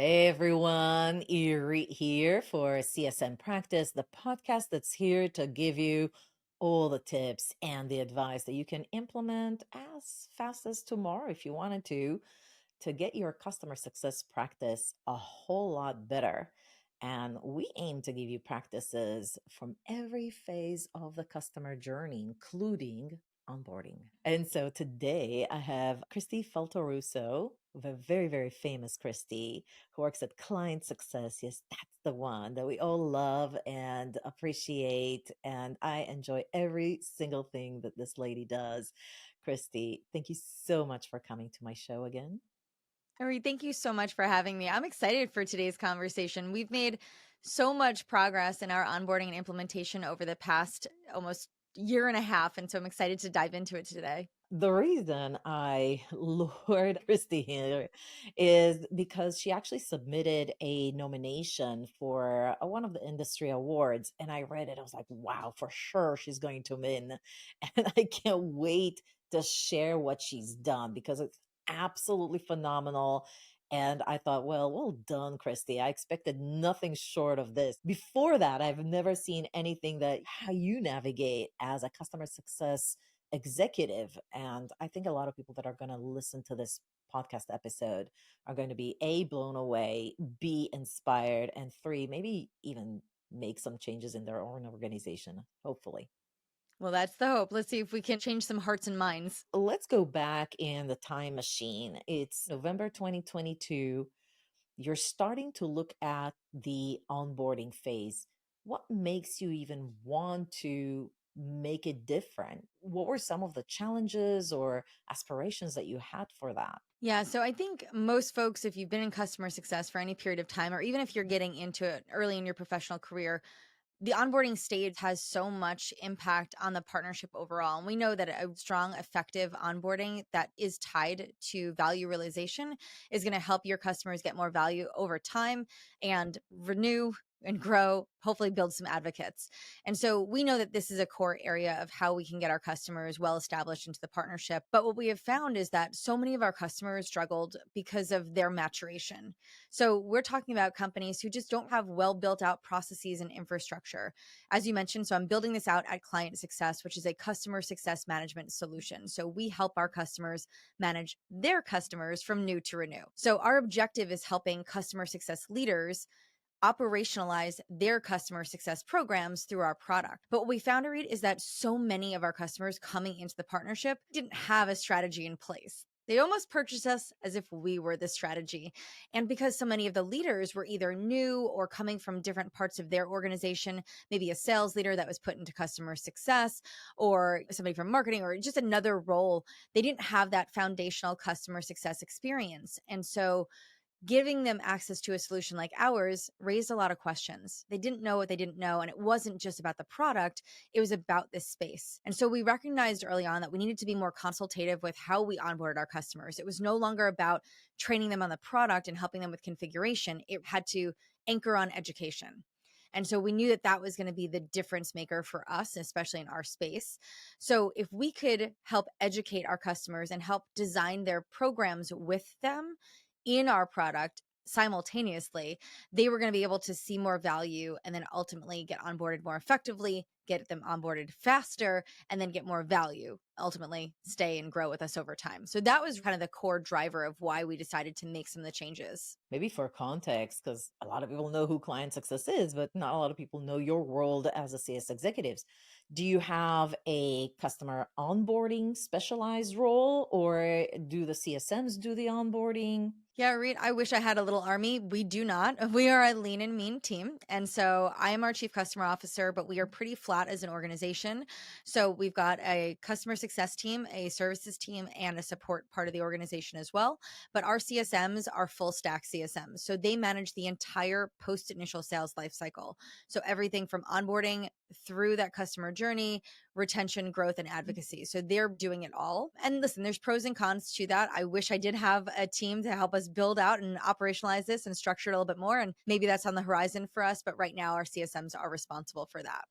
Hey everyone, Erie here for CSM Practice, the podcast that's here to give you all the tips and the advice that you can implement as fast as tomorrow if you wanted to get your customer success practice a whole lot better. And we aim to give you practices from every phase of the customer journey, including onboarding. And so today I have Kristi Faltorusso, the very, very famous Kristi, who works at Client Success. Yes, that's the one that we all love and appreciate. And I enjoy every single thing that this lady does. Kristi, thank you so much for coming to my show again. Ari, thank you so much for having me. I'm excited for today's conversation. We've made so much progress in our onboarding and implementation over the past almost year and a half. And so I'm excited to dive into it today. The reason I lured Christy here is because she actually submitted a nomination for one of the industry awards. And I read it. I was like, wow, for sure she's going to win. And I can't wait to share what she's done because it's absolutely phenomenal. And I thought, well done, Christy. I expected nothing short of this. Before that, I've never seen anything that how you navigate as a customer success executive. And I think a lot of people that are going to listen to this podcast episode are going to be A, blown away, B, inspired, and three, maybe even make some changes in their own organization, hopefully. Well, that's the hope. Let's see if we can change some hearts and minds. Let's go back in the time machine. It's November 2022. You're starting to look at the onboarding phase. What makes you even want to make it different? What were some of the challenges or aspirations that you had for that? Yeah, so I think most folks, if you've been in customer success for any period of time, or even if you're getting into it early in your professional career, the onboarding stage has so much impact on the partnership overall. And we know that a strong, effective onboarding that is tied to value realization is going to help your customers get more value over time and renew and grow, hopefully build some advocates. And so we know that this is a core area of how we can get our customers well established into the partnership. But what we have found is that so many of our customers struggled because of their maturation. So we're talking about companies who just don't have well built out processes and infrastructure. As you mentioned, so I'm building this out at Client Success, which is a customer success management solution. So we help our customers manage their customers from new to renew. So our objective is helping customer success leaders operationalize their customer success programs through our product. But what we found, Arid, is that so many of our customers coming into the partnership didn't have a strategy in place. They almost purchased us as if we were the strategy. And because so many of the leaders were either new or coming from different parts of their organization, maybe a sales leader that was put into customer success or somebody from marketing or just another role, they didn't have that foundational customer success experience. And so giving them access to a solution like ours raised a lot of questions. They didn't know what they didn't know. And it wasn't just about the product, it was about this space. And so we recognized early on that we needed to be more consultative with how we onboarded our customers. It was no longer about training them on the product and helping them with configuration, it had to anchor on education. And so we knew that that was going to be the difference maker for us, especially in our space. So if we could help educate our customers and help design their programs with them, in our product simultaneously, they were going to be able to see more value and then ultimately get onboarded more effectively, get them onboarded faster, and then get more value, ultimately stay and grow with us over time. So that was kind of the core driver of why we decided to make some of the changes. Maybe for context, because a lot of people know who client success is, but not a lot of people know your world as a CS executives. Do you have a customer onboarding specialized role, or do the CSMs do the onboarding? Yeah, Reed, I wish I had a little army. We do not. We are a lean and mean team. And so I am our chief customer officer, but we are pretty flat as an organization. So we've got a customer success team, a services team, and a support part of the organization as well. But our CSMs are full stack CSMs. So they manage the entire post initial sales life cycle. So everything from onboarding through that customer journey, retention, growth, and advocacy. So they're doing it all. And listen, there's pros and cons to that. I wish I did have a team to help us build out and operationalize this and structure it a little bit more. And maybe that's on the horizon for us. But right now, our CSMs are responsible for that.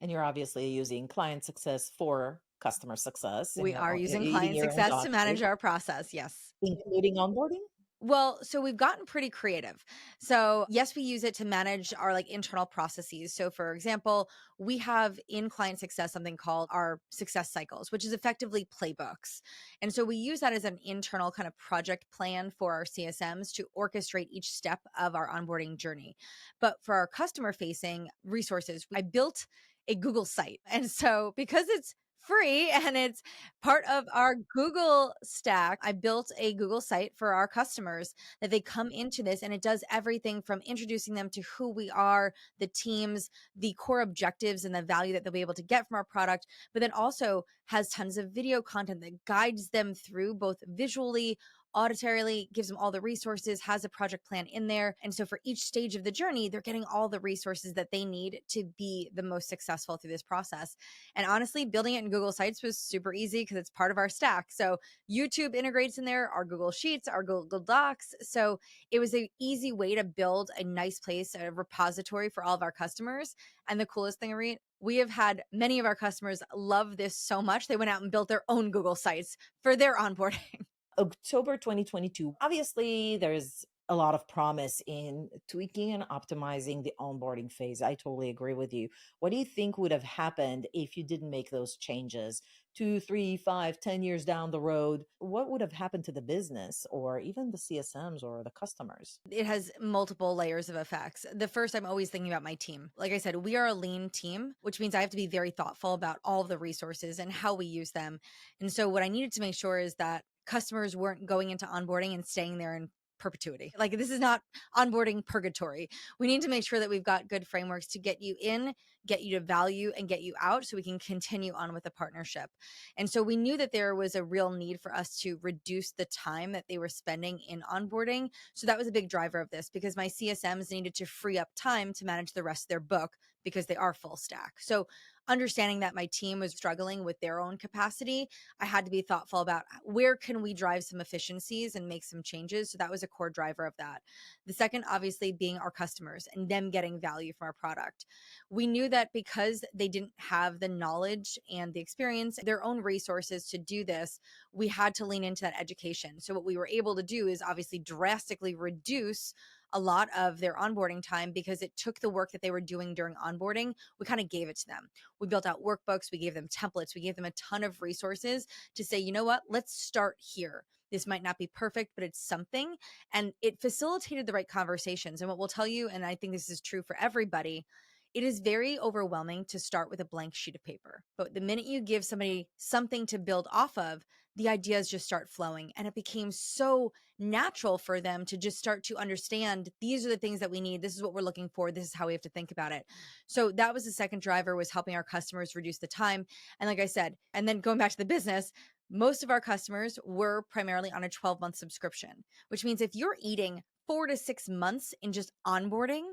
And you're obviously using client success for customer success We in are using eating client your own success dog to manage food, our process. Yes. including onboarding. Well, so we've gotten pretty creative. So, yes, we use it to manage our like internal processes. So, for example, we have in client success something called our success cycles, which is effectively playbooks. And so we use that as an internal kind of project plan for our CSMs to orchestrate each step of our onboarding journey. But for our customer facing resources, I built a Google site. And so, because it's free and it's part of our Google stack, I built a Google site for our customers that they come into this, and it does everything from introducing them to who we are, the teams, the core objectives, and the value that they'll be able to get from our product, but then also has tons of video content that guides them through both visually, auditorily, gives them all the resources, has a project plan in there. And so for each stage of the journey, they're getting all the resources that they need to be the most successful through this process. And honestly, building it in Google Sites was super easy because it's part of our stack. So YouTube integrates in there, our Google Sheets, our Google Docs. So it was an easy way to build a nice place, a repository for all of our customers. And the coolest thing, Arit, we have had many of our customers love this so much, they went out and built their own Google Sites for their onboarding. October 2022. Obviously, there's a lot of promise in tweaking and optimizing the onboarding phase. I totally agree with you. What do you think would have happened if you didn't make those changes? 2, 3, 5, 10 years down the road, what would have happened to the business or even the CSMs or the customers? It has multiple layers of effects. The first, I'm always thinking about my team. Like I said, we are a lean team, which means I have to be very thoughtful about all of the resources and how we use them. And so, what I needed to make sure is that customers weren't going into onboarding and staying there in perpetuity. Like, this is not onboarding purgatory. We need to make sure that we've got good frameworks to get you in, get you to value, and get you out so we can continue on with the partnership. And so we knew that there was a real need for us to reduce the time that they were spending in onboarding. So that was a big driver of this because my CSMs needed to free up time to manage the rest of their book because they are full stack. So understanding that my team was struggling with their own capacity, I had to be thoughtful about where can we drive some efficiencies and make some changes. So that was a core driver of that. The second, obviously, being our customers and them getting value from our product. We knew that because they didn't have the knowledge and the experience, their own resources to do this, we had to lean into that education. So what we were able to do is obviously drastically reduce a lot of their onboarding time because it took the work that they were doing during onboarding. We kind of gave it to them. We built out workbooks, we gave them templates, we gave them a ton of resources to say, you know what, let's start here. This might not be perfect, but it's something. And it facilitated the right conversations. And what we'll tell you, and I think this is true for everybody, it is very overwhelming to start with a blank sheet of paper. But the minute you give somebody something to build off of, the ideas just start flowing. And it became so natural for them to just start to understand these are the things that we need. This is what we're looking for. This is how we have to think about it. So that was the second driver, was helping our customers reduce the time. And like I said, and then going back to the business, most of our customers were primarily on a 12-month subscription, which means if you're eating 4 to 6 months in just onboarding,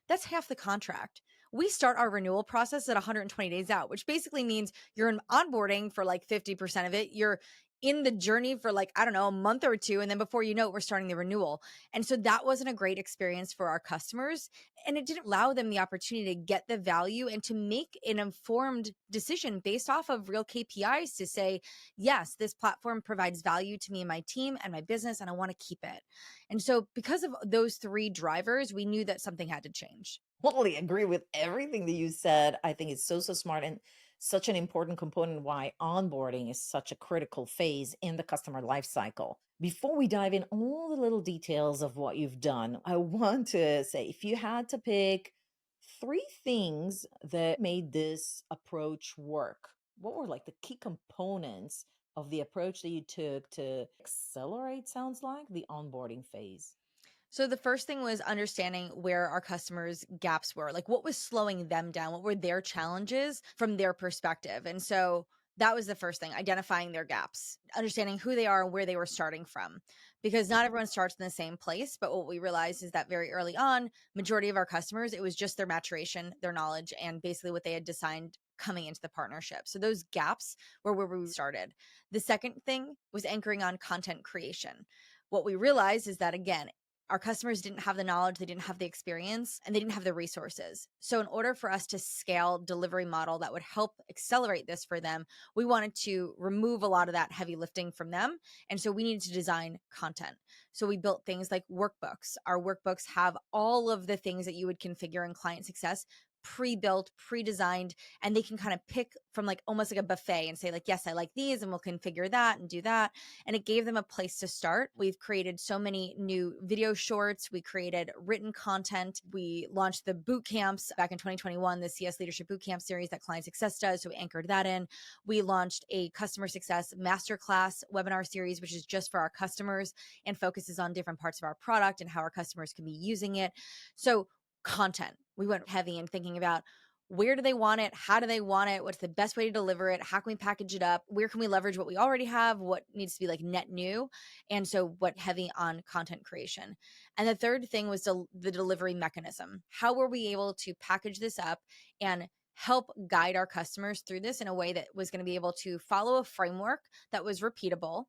that's half the contract. We start our renewal process at 120 days out, which basically means you're in onboarding for like 50% of it. You're in the journey for like, I don't know, a month or two. And then before you know it, we're starting the renewal. And so that wasn't a great experience for our customers. And it didn't allow them the opportunity to get the value and to make an informed decision based off of real KPIs to say, yes, this platform provides value to me and my team and my business, and I want to keep it. And so because of those three drivers, we knew that something had to change. Totally agree with everything that you said. I think it's so smart and such an important component why onboarding is such a critical phase in the customer life cycle. Before we dive in all the little details of what you've done, I want to say if you had to pick three things that made this approach work, what were like the key components of the approach that you took to accelerate, sounds like, the onboarding phase? So the first thing was understanding where our customers' gaps were, like what was slowing them down, what were their challenges from their perspective. And so that was the first thing, identifying their gaps, understanding who they are and where they were starting from. Because not everyone starts in the same place, but what we realized is that very early on, majority of our customers, it was just their maturation, their knowledge, and basically what they had designed coming into the partnership. So those gaps were where we started. The second thing was anchoring on content creation. What we realized is that, again, Our customers didn't have the knowledge, they didn't have the experience, and they didn't have the resources. So in order for us to scale delivery model that would help accelerate this for them, we wanted to remove a lot of that heavy lifting from them. And so we needed to design content. So we built things like workbooks. Our workbooks have all of the things that you would configure in client success pre-built, pre-designed, and they can kind of pick from like almost like a buffet and say like, yes, I like these, and we'll configure that and do that. And it gave them a place to start. We've created so many new video shorts. We created written content. We launched the boot camps back in 2021, the CS Leadership Bootcamp series that Client Success does. So we anchored that in. We launched a customer success masterclass webinar series, which is just for our customers and focuses on different parts of our product and how our customers can be using it. So content, we went heavy in thinking about where do they want it? How do they want it? What's the best way to deliver it? How can we package it up? Where can we leverage what we already have? What needs to be like net new? And so what heavy on content creation. And the third thing was the delivery mechanism. How were we able to package this up and help guide our customers through this in a way that was going to be able to follow a framework that was repeatable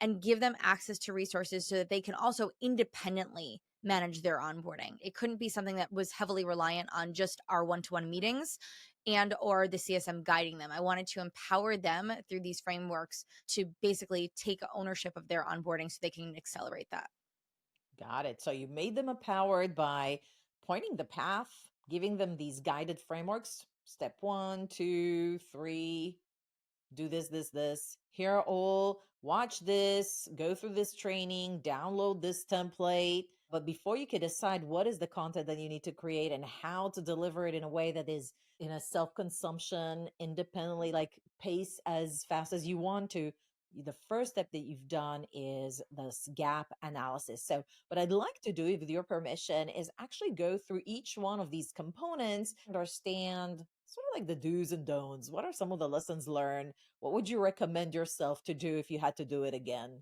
and give them access to resources so that they can also independently manage their onboarding. It couldn't be something that was heavily reliant on just our one-to-one meetings and or the CSM guiding them. I wanted to empower them through these frameworks to basically take ownership of their onboarding so they can accelerate that. Got it. So you made them empowered by pointing the path, giving them these guided frameworks. Step 1, 2, 3, do this, this, this. Here are all, watch this, go through this training, download this template. But before you can decide what is the content that you need to create and how to deliver it in a way that is in a self-consumption, independently, like pace as fast as you want to, the first step that you've done is this gap analysis. So what I'd like to do, with your permission, is actually go through each one of these components, understand sort of like the do's and don'ts. What are some of the lessons learned? What would you recommend yourself to do if you had to do it again?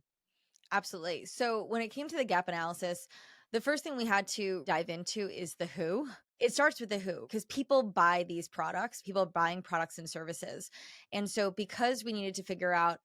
Absolutely. So when it came to the gap analysis, the first thing we had to dive into is the who. It starts with the who because people buy these products, people are buying products and services. And so because we needed to figure out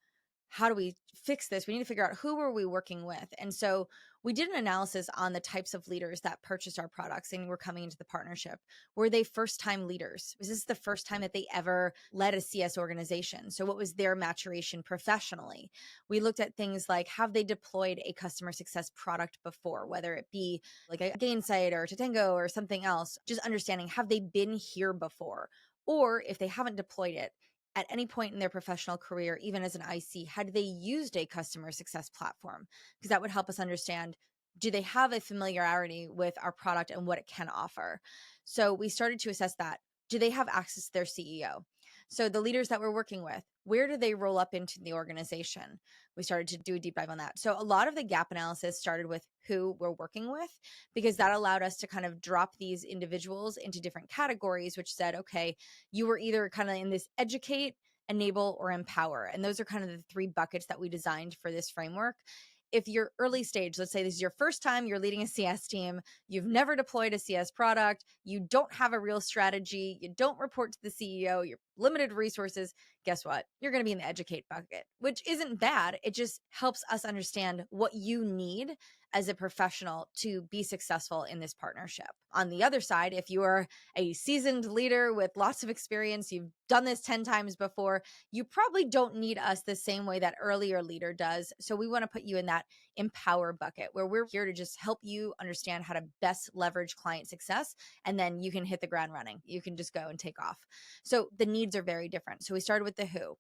how do we fix this, we need to figure out who are we working with. And so we did an analysis on the types of leaders that purchased our products and were coming into the partnership. Were they first time leaders? Was this the first time that they ever led a CS organization? So what was their maturation professionally? We looked at things like, have they deployed a customer success product before, whether it be like a Gainsight or Tatango or something else, just understanding, have they been here before? Or if they haven't deployed it, at any point in their professional career, even as an IC, had they used a customer success platform? Because that would help us understand, do they have a familiarity with our product and what it can offer? So we started to assess that. Do they have access to their CEO? So the leaders that we're working with, where do they roll up into the organization? We started to do a deep dive on that. So a lot of the gap analysis started with who we're working with, because that allowed us to kind of drop these individuals into different categories, which said, okay, you were either kind of in this educate, enable, or empower. And those are kind of the three buckets that we designed for this framework. If you're early stage, let's say this is your first time you're leading a CS team, you've never deployed a CS product, you don't have a real strategy, you don't report to the CEO, you're limited resources, guess what? You're going to be in the educate bucket, which isn't bad. It just helps us understand what you need as a professional to be successful in this partnership. On the other side, if you are a seasoned leader with lots of experience, you've done this 10 times before, you probably don't need us the same way that earlier leader does. So we want to put you in that empower bucket where we're here to just help you understand how to best leverage client success. And then you can hit the ground running. You can just go and take off. So the needs are very different. So we started with the who.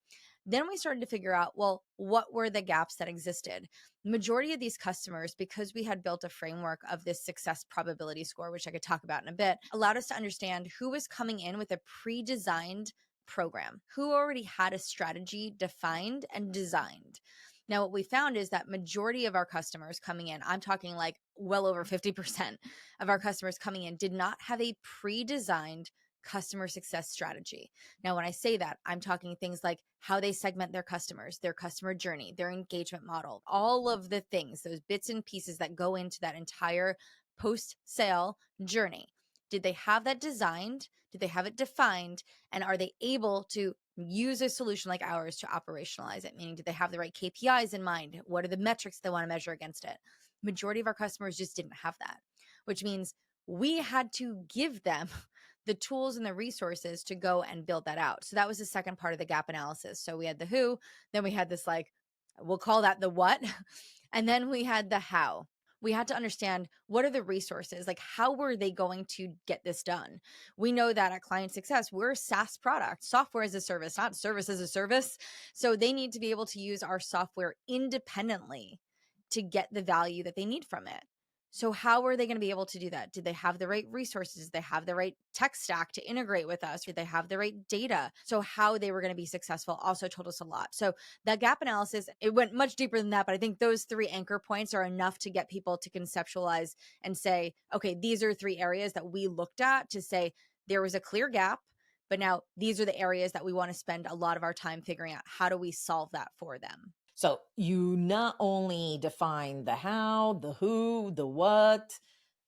Then we started to figure out, well, what were the gaps that existed? The majority of these customers, because we had built a framework of this success probability score, which I could talk about in a bit, allowed us to understand who was coming in with a pre-designed program, who already had a strategy defined and designed. Now, what we found is that majority of our customers coming in, I'm talking like well over 50% of our customers coming in, did not have a pre-designed customer success strategy. Now, when I say that, I'm talking things like how they segment their customers, their customer journey, their engagement model, all of the things, those bits and pieces that go into that entire post-sale journey. Did they have that designed? Did they have it defined? And are they able to use a solution like ours to operationalize it? Meaning, do they have the right KPIs in mind? What are the metrics they want to measure against it? Majority of our customers just didn't have that, which means we had to give them the tools and the resources to go and build that out. So that was the second part of the gap analysis. So we had the who, then we had this, like, we'll call that the what, and then we had the how. We had to understand, what are the resources? Like, how were they going to get this done? We know that at Client Success, we're a SaaS product, software as a service, not service as a service. So they need to be able to use our software independently to get the value that they need from it. So how are they going to be able to do that? Did they have the right resources? Did they have the right tech stack to integrate with us? Did they have the right data? So how they were going to be successful also told us a lot. So that gap analysis, it went much deeper than that, but I think those 3 anchor points are enough to get people to conceptualize and say, okay, these are 3 areas that we looked at to say there was a clear gap, but now these are the areas that we want to spend a lot of our time figuring out, how do we solve that for them? So you not only define the how, the who, the what,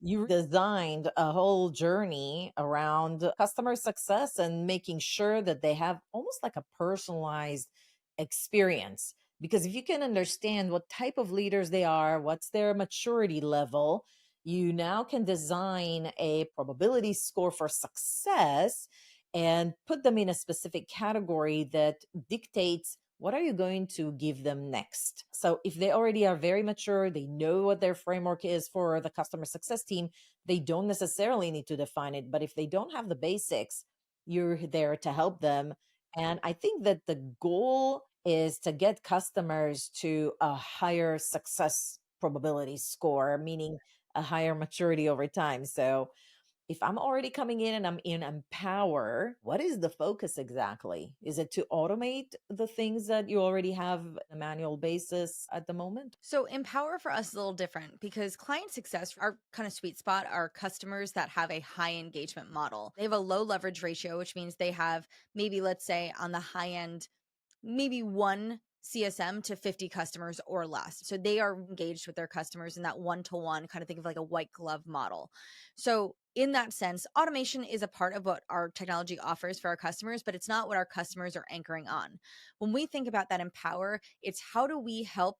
you designed a whole journey around customer success and making sure that they have almost like a personalized experience. Because if you can understand what type of leaders they are, what's their maturity level, you now can design a probability score for success and put them in a specific category that dictates what are you going to give them next. So if they already are very mature, they know what their framework is for the customer success team, they don't necessarily need to define it. But if they don't have the basics, you're there to help them. And I think that the goal is to get customers to a higher success probability score, meaning a higher maturity over time. So if I'm already coming in and I'm in Empower, what is the focus exactly? Is it to automate the things that you already have on a manual basis at the moment? So Empower for us is a little different because Client Success, our kind of sweet spot, are customers that have a high engagement model. They have a low leverage ratio, which means they have maybe, let's say, on the high end, maybe 1 CSM to 50 customers or less. So they are engaged with their customers in that one-to-one, kind of think of like a white glove model. So in that sense, automation is a part of what our technology offers for our customers, but it's not what our customers are anchoring on. When we think about that Empower, it's how do we help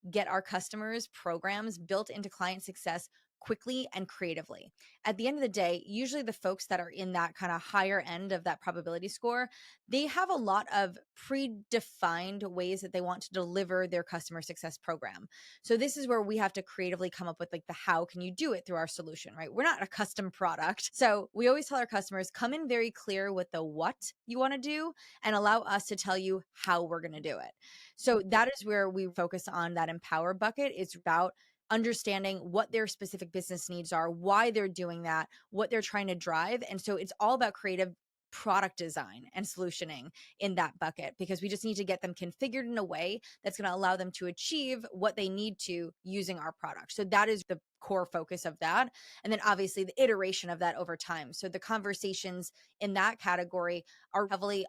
get our customers' programs built into Client Success quickly and creatively. At the end of the day, usually the folks that are in that kind of higher end of that probability score, they have a lot of predefined ways that they want to deliver their customer success program. So this is where we have to creatively come up with, like, the how can you do it through our solution, right? We're not a custom product. So we always tell our customers, come in very clear with the what you want to do and allow us to tell you how we're going to do it. So that is where we focus on that Empower bucket. It's about understanding what their specific business needs are, why they're doing that, what they're trying to drive. And so it's all about creative product design and solutioning in that bucket, because we just need to get them configured in a way that's going to allow them to achieve what they need to using our product. So that is the core focus of that. And then obviously the iteration of that over time. So the conversations in that category are heavily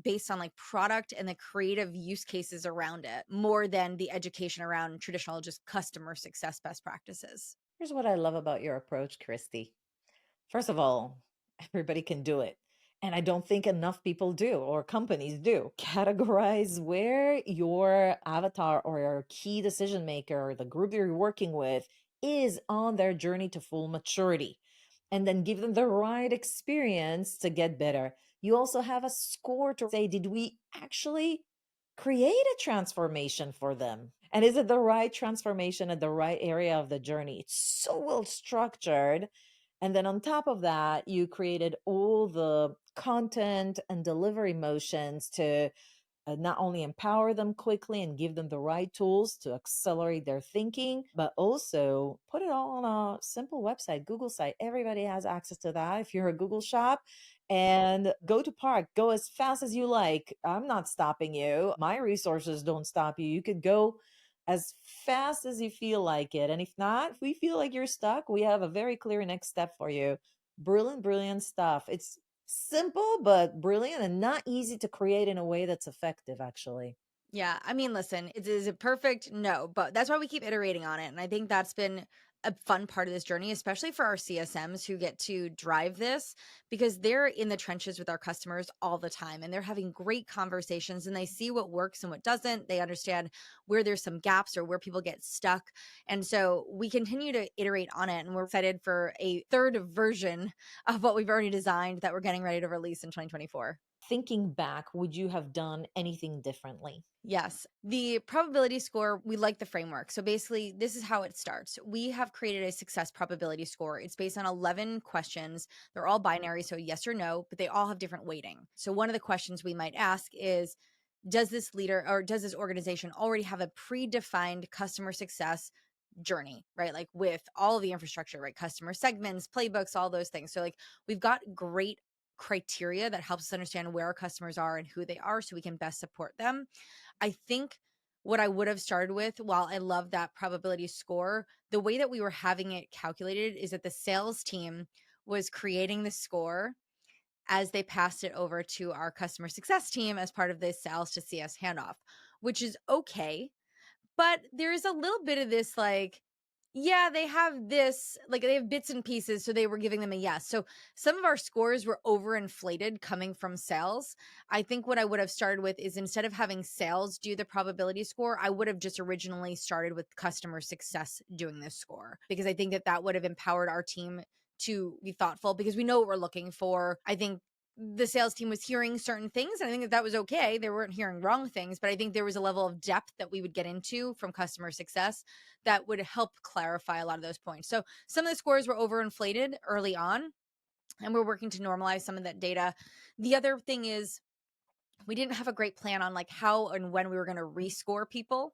based on like product and the creative use cases around it, more than the education around traditional just customer success best practices. Here's what I love about your approach, Kristi. First of all, everybody can do it. And I don't think enough people do, or companies do. Categorize where your avatar or your key decision maker, the group you're working with, is on their journey to full maturity. And then give them the right experience to get better. You also have a score to say, did we actually create a transformation for them? And is it the right transformation at the right area of the journey? It's so well structured. And then on top of that, you created all the content and delivery motions to not only empower them quickly and give them the right tools to accelerate their thinking, but also put it all on a simple website, Google site. Everybody has access to that if you're a Google shop. And go to park, go as fast as you like. I'm not stopping you. My resources don't stop you. You could go as fast as you feel like it. And if not, if we feel like you're stuck, we have a very clear next step for you. Brilliant, brilliant stuff. It's simple but brilliant and not easy to create in a way that's effective, actually. Yeah, I mean, listen, is it perfect? No, but that's why we keep iterating on it. And I think that's been a fun part of this journey, especially for our CSMs who get to drive this, because they're in the trenches with our customers all the time and they're having great conversations and they see what works and what doesn't. They understand where there's some gaps or where people get stuck. And so we continue to iterate on it. And we're excited for a third version of what we've already designed that we're getting ready to release in 2024. Thinking back, would you have done anything differently? Yes. The probability score, we like the framework. So basically, this is how it starts. We have created a success probability score. It's based on 11 questions. They're all binary, so yes or no, but they all have different weighting. So one of the questions we might ask is, does this leader or does this organization already have a predefined customer success journey, right? Like with all of the infrastructure, right? Customer segments, playbooks, all those things. So like we've got great criteria that helps us understand where our customers are and who they are so we can best support them. I think what I would have started with, while I love that probability score, the way that we were having it calculated is that the sales team was creating the score as they passed it over to our customer success team as part of the sales to CS handoff, which is okay. But there's a little bit of this like, yeah, they have this, like they have bits and pieces. So they were giving them a yes. So some of our scores were overinflated coming from sales. I think what I would have started with is instead of having sales do the probability score, I would have just originally started with customer success doing this score because I think that that would have empowered our team to be thoughtful because we know what we're looking for. I think the sales team was hearing certain things. And I think that that was okay. They weren't hearing wrong things, but I think there was a level of depth that we would get into from customer success that would help clarify a lot of those points. So some of the scores were overinflated early on, and we're working to normalize some of that data. The other thing is we didn't have a great plan on like how and when we were going to rescore people.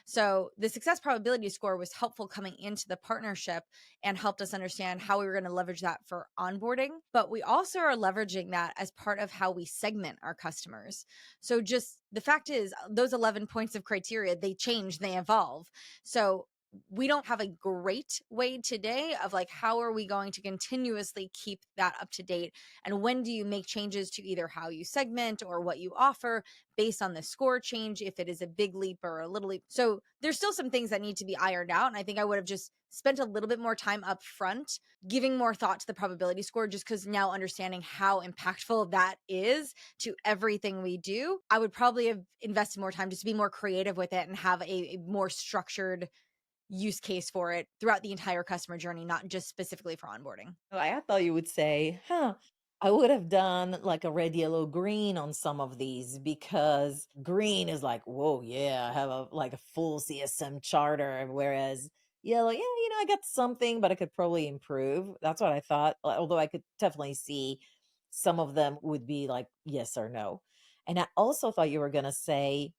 So the success probability score was helpful coming into the partnership and helped us understand how we were going to leverage that for onboarding. But we also are leveraging that as part of how we segment our customers. So just the fact is those 11 points of criteria, they change, they evolve. So we don't have a great way today of like, how are we going to continuously keep that up to date? And when do you make changes to either how you segment or what you offer based on the score change, if it is a big leap or a little leap? So there's still some things that need to be ironed out. And I think I would have just spent a little bit more time up front, giving more thought to the probability score, just because now understanding how impactful that is to everything we do, I would probably have invested more time just to be more creative with it and have a more structured use case for it throughout the entire customer journey, not just specifically for onboarding. I thought you would say, huh, I would have done like a red, yellow, green on some of these because green is like, whoa, yeah, I have a full CSM charter. Whereas yellow, yeah, I got something, but I could probably improve. That's what I thought. Although I could definitely see some of them would be like yes or no. And I also thought you were going to say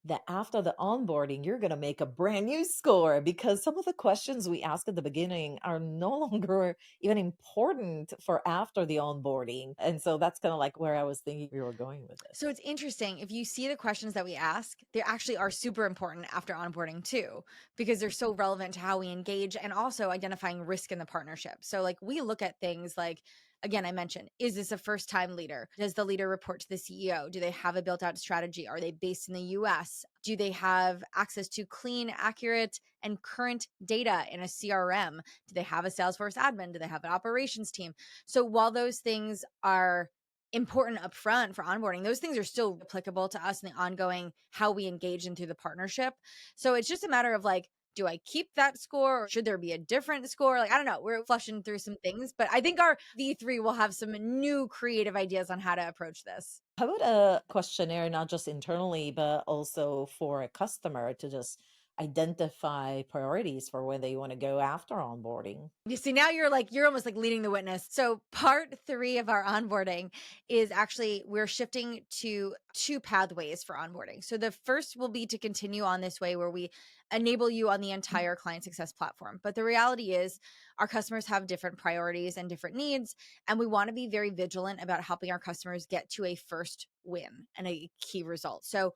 that after the onboarding, you're going to make a brand new score because some of the questions we ask at the beginning are no longer even important for after the onboarding. And so that's kind of like where I was thinking we were going with this. So it's interesting. If you see the questions that we ask, they actually are super important after onboarding too, because they're so relevant to how we engage and also identifying risk in the partnership. So like we look at things like, again, I mentioned, is this a first time leader? Does the leader report to the CEO? Do they have a built out strategy? Are they based in the US? Do they have access to clean, accurate, and current data in a CRM? Do they have a Salesforce admin? Do they have an operations team? So while those things are important upfront for onboarding, those things are still applicable to us in the ongoing how we engage in through the partnership. So it's just a matter of like, do I keep that score or should there be a different score? Like, I don't know. We're flushing through some things, but I think our V3 will have some new creative ideas on how to approach this. How about a questionnaire, not just internally, but also for a customer to just identify priorities for when they want to go after onboarding? You see, now you're almost like leading the witness. So part 3 of our onboarding is actually we're shifting to 2 pathways for onboarding. So the first will be to continue on this way where we enable you on the entire client success platform. But the reality is our customers have different priorities and different needs. And we want to be very vigilant about helping our customers get to a first win and a key result. So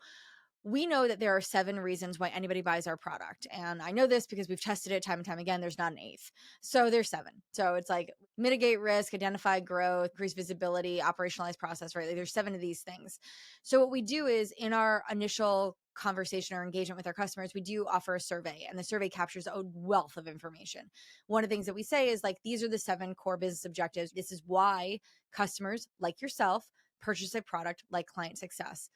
we know that there are 7 reasons why anybody buys our product. And I know this because we've tested it time and time again. There's not an 8th. So there's 7. So it's like mitigate risk, identify growth, increase visibility, operationalize process, right? Like there's 7 of these things. So what we do is in our initial conversation or engagement with our customers, we do offer a survey, and the survey captures a wealth of information. One of the things that we say is like, these are the 7 core business objectives. This is why customers like yourself purchase a product like Client Success.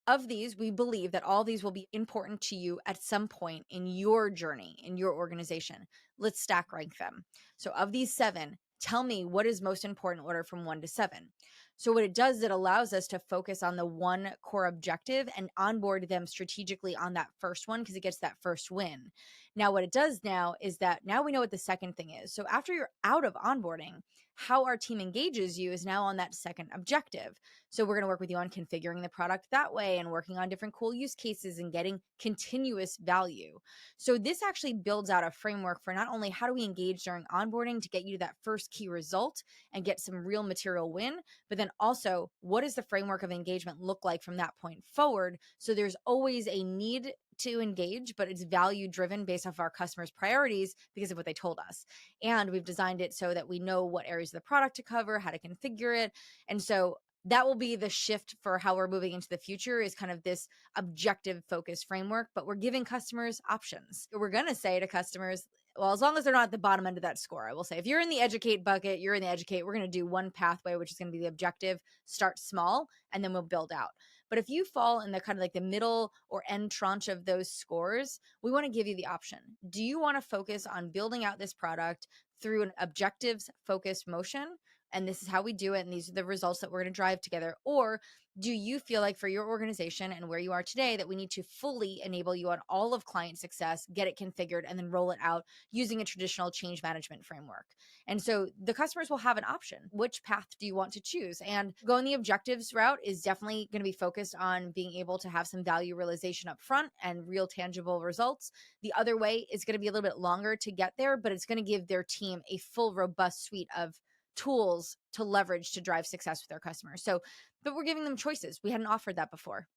Of these, we believe that all these will be important to you at some point in your journey, in your organization. Let's stack rank them. So of these 7, tell me what is most important in order from 1 to 7. So what it does, it allows us to focus on the one core objective and onboard them strategically on that first one, because it gets that first win. Now, what it does now is that now we know what the second thing is. So after you're out of onboarding, how our team engages you is now on that second objective. So we're going to work with you on configuring the product that way and working on different cool use cases and getting continuous value. So this actually builds out a framework for not only how do we engage during onboarding to get you to that first key result and get some real material win, but then also what does the framework of engagement look like from that point forward? So there's always a need to engage, but it's value driven based off our customers' priorities because of what they told us. And we've designed it so that we know what areas of the product to cover, how to configure it. And so that will be the shift for how we're moving into the future, is kind of this objective focused framework, but we're giving customers options. We're going to say to customers, well, as long as they're not at the bottom end of that score, I will say, if you're in the educate bucket, you're in the educate, we're going to do one pathway, which is going to be the objective, start small, and then we'll build out. But if you fall in the kind of like the middle or end tranche of those scores, we want to give you the option. Do you want to focus on building out this product through an objectives focused motion? And this is how we do it, and these are the results that we're going to drive together. Or do you feel like for your organization and where you are today that we need to fully enable you on all of Client Success, get it configured, and then roll it out using a traditional change management framework? And so the customers will have an option. Which path do you want to choose? And going the objectives route is definitely going to be focused on being able to have some value realization up front and real tangible results. The other way is going to be a little bit longer to get there, but it's going to give their team a full, robust suite of tools to leverage to drive success with their customers. So, but we're giving them choices. We hadn't offered that before.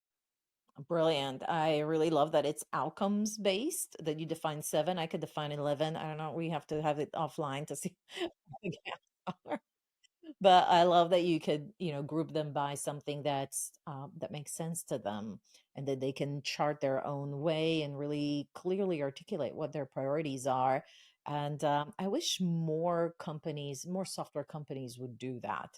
Brilliant. I really love that it's outcomes based, that you define 7. I could define 11. I don't know. We have to have it offline to see what the gaps are. But I love that you could, group them by something that makes sense to them, and that they can chart their own way and really clearly articulate what their priorities are. And I wish more companies, more software companies would do that.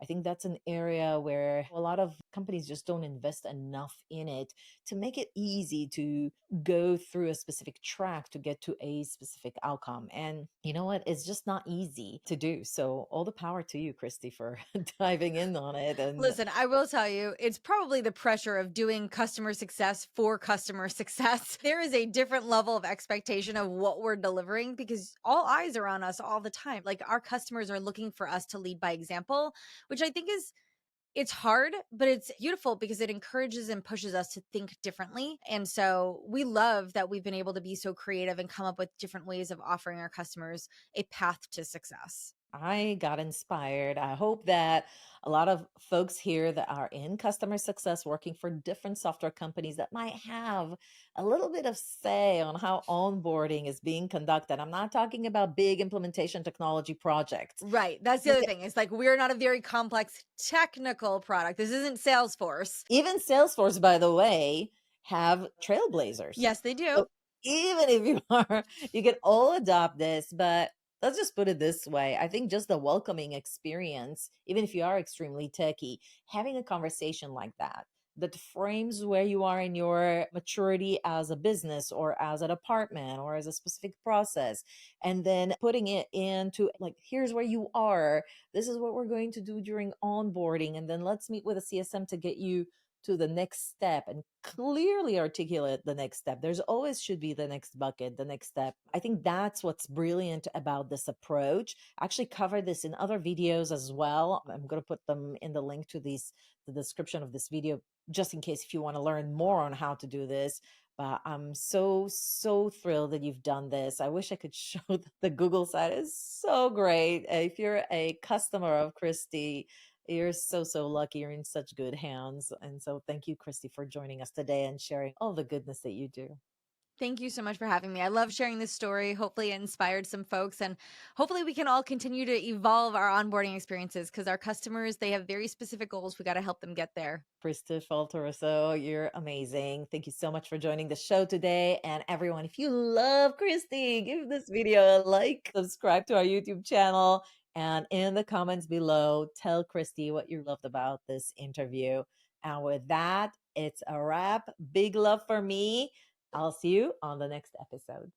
I think that's an area where a lot of companies just don't invest enough in it to make it easy to go through a specific track to get to a specific outcome. And you know what? It's just not easy to do. So all the power to you, Kristi, for diving in on it. And Listen, I will tell you, it's probably the pressure of doing customer success for customer success. There is a different level of expectation of what we're delivering because all eyes are on us all the time. Like, our customers are looking for us to lead by example, which I think is, it's hard, but it's beautiful because it encourages and pushes us to think differently. And so we love that we've been able to be so creative and come up with different ways of offering our customers a path to success. I got inspired. I hope that a lot of folks here that are in customer success working for different software companies that might have a little bit of say on how onboarding is being conducted. I'm not talking about big implementation technology projects. Right. That's the other thing. It's like, we're not a very complex technical product. This isn't Salesforce. Even Salesforce, by the way, have trailblazers. Yes, they do. So even if you are, you can all adopt this, but let's just put it this way. I think just the welcoming experience, even if you are extremely techy, having a conversation like that frames where you are in your maturity as a business or as a department or as a specific process, and then putting it into like, here's where you are. This is what we're going to do during onboarding. And then let's meet with a CSM to get you to the next step and clearly articulate the next step. There's always should be the next bucket, the next step. I think that's what's brilliant about this approach. I actually covered this in other videos as well. I'm going to put them in the link to the description of this video, just in case if you want to learn more on how to do this. But I'm so, so thrilled that you've done this. I wish I could show the Google side. It's so great. If you're a customer of Kristi, you're so, so lucky. You're in such good hands. And so thank you, Kristi, for joining us today and sharing all the goodness that you do. Thank you so much for having me. I love sharing this story. Hopefully, it inspired some folks, and hopefully, we can all continue to evolve our onboarding experiences because our customers, they have very specific goals. We got to help them get there. Kristi Faltorusso, you're amazing. Thank you so much for joining the show today. And everyone, if you love Kristi, give this video a like, subscribe to our YouTube channel, and in the comments below, tell Kristi what you loved about this interview. And with that, it's a wrap. Big love for me. I'll see you on the next episode.